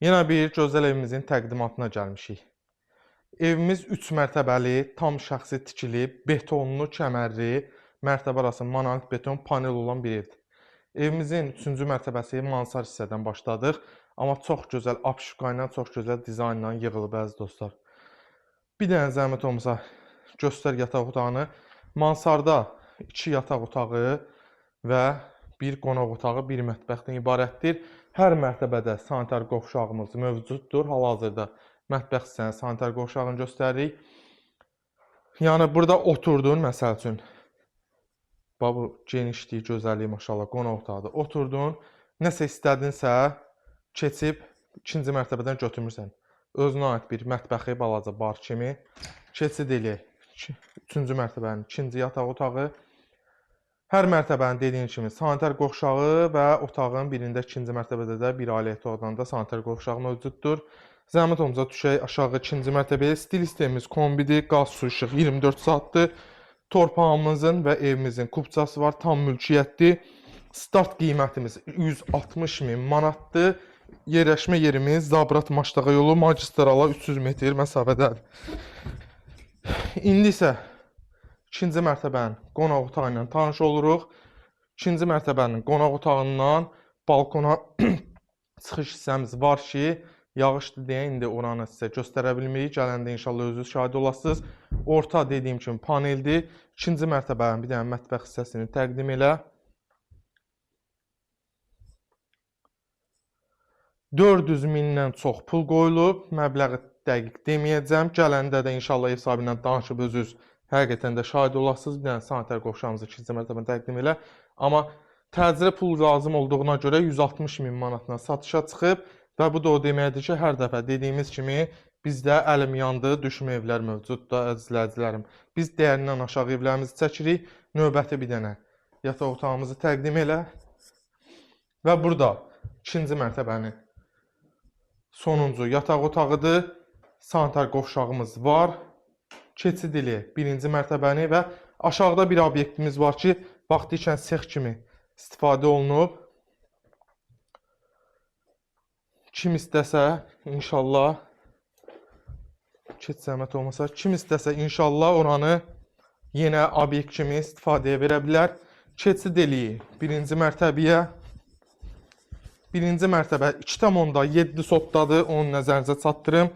Yenə bir gözəl evimizin təqdimatına gəlmişik. Evimiz 3 mərtəbəli, tam şəxsi tikilib, betonlu, kəmərli, mərtəbə arası monolit beton panel olan bir evdir. Evimizin 3-cü mərtəbəsi mansar hissədən başladıq, amma çox gözəl apşuka ilə, çox gözəl dizaynla yığılıb əziz dostlar. Bir dənə zəhmət olmasa göstər yataq otağını. Mansarda 2 yataq otağı və bir qonaq otağı, bir mətbəxdən ibarətdir. Hər mərtəbədə sanitar qovşağımız mövcuddur. Hal-hazırda mətbəx hissənin sanitar qovşağını göstəririk. Yəni burada oturdun, məsəl üçün, bu genişliyi, gözəlliyi maşallah qonaq otağıdır. Oturdun, nəsə istədinsə keçib 2-ci mərtəbədən götürmürsən. Özünə aid bir mətbəxi, balaca bar kimi keçid eləyək. 3-cü mərtəbənin 2-ci yataq otağı. Hər mərtəbənin dediyim kimi sanitar qovşağı və otağın birində 2-ci mərtəbədə də bir ailə otağından da sanitar qovşağı mövcuddur. Zəhmət olmasa düşək aşağı 2-ci mərtəbəyə. Stil sistemimiz kombidir, qaz, su, işıq 24 saatdır. Torpağımızın və evimizin kupçası var, tam mülkiyyətdir. Start qiymətimiz 160.000 manatdır. Yerləşmə yerimiz Zabrat Maştaqa yolu magistrala 300 metr məsafədədir. İndi isə 2-ci mərtəbənin qonaq otağı ilə tanış oluruq. 2-ci mərtəbənin qonaq otağından balkona çıxış hissəmiz var ki, yağışdır deyə indi oranı sizə göstərə bilmirik. Gələndə inşallah özünüz şahid olasınız. Orta dediyim kimi paneldir. 2-ci mərtəbənin bir dənə mətbəx hissəsini təqdim elə. 400.000-dən çox pul qoyulub. Məbləği dəqiq deməyəcəm. Gələndə də inşallah ev sahibi ilə danışıb özünüz həqiqətən də şahid olasınız. Bir dənə sanitar qovşağımızı 2-ci mərtəbədən təqdim elə. Amma təcili pul lazım olduğuna görə 160.000 manatına satışa çıxıb və bu da o deməkdir ki, hər dəfə dediyimiz kimi bizdə əlim yandı, düşmə evlər mövcuddur, əzizləyicilərim. Biz dəyərindən aşağı evlərimizi çəkirik. Növbəti bir dənə yataq otağımızı təqdim elə. Və burada 2-ci mərtəbənin sonuncu yataq otağıdır. Sanitar qovşağımız var. Keçid eləyək 1-ci mərtəbəni və aşağıda bir obyektimiz var ki, vaxtı ikən sex kimi istifadə olunub. Kim istəsə, inşallah, zəhmət olmasa, kim istəsə, inşallah oranı yenə obyekt kimi istifadəyə verə bilər. Keçid eləyək 1-ci mərtəbəyə. 1-ci mərtəbə 2,7 sotdadır, onu nəzərinizə çatdırım.